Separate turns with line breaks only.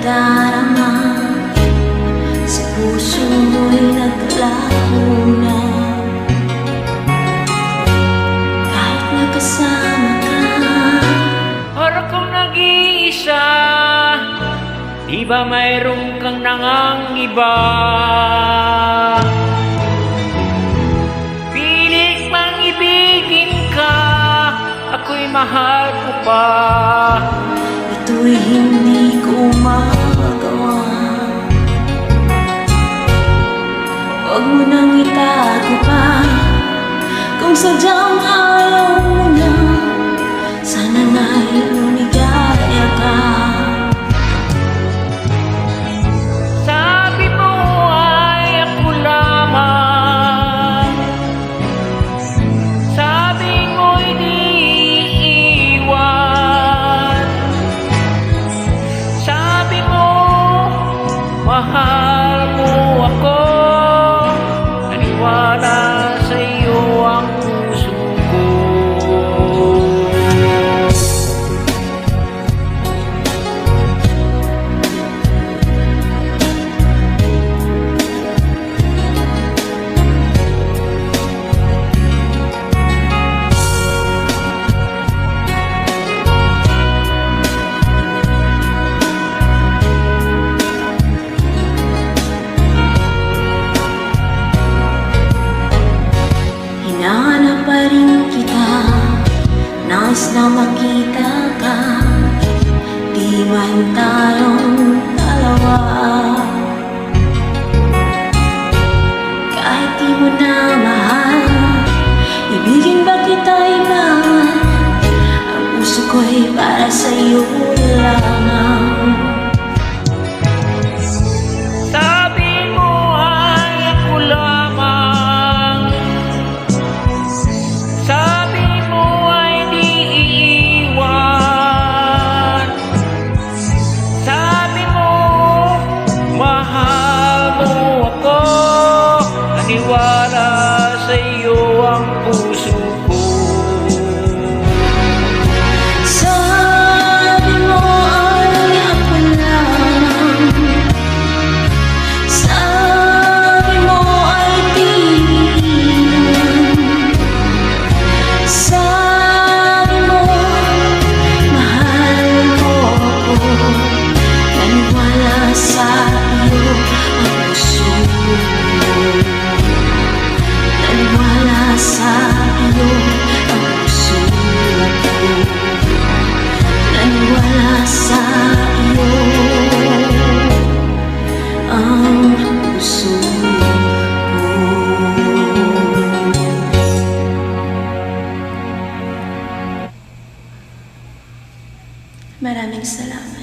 nadarama, sa puso mo'y naglaho na. Kahit nakasama ka,
para kang nag-iisa, di ba mayroon kang nangang iba? Pilit mang ibigin ka, ako'y mahal ko pa.
ito'y hindi ko magawa. Huwag mo nang itago pa, kung sadyang ayaw mo na, sana nga'y lumigaya ka.
Sabi mo ay ako lamang, sabi mo'y di iiwan, sabi mo mahal mo ako, naniwala sa iyo ang puso ko.
Hinahanap pa rin kita, nais na makita ka, di man tayong dalawa. Kahit di mo na mahal, ibigin ba kita'y bawal, ang puso ko'y para sa'yo lamang.
Sabi mo ay ako lamang, sabi mo ay di iiwan, sabi mo mahal mo ako, naniwala sa iyo ang puso ko.
Sabi mo ay ako lang, sabi mo ay di naman, sabi mo mahal mo ako, naniwala sa iyo ang puso ko, naniwala sa iyo ang puso ko, naniwala sa iyo ang puso ko. Maraming salamat.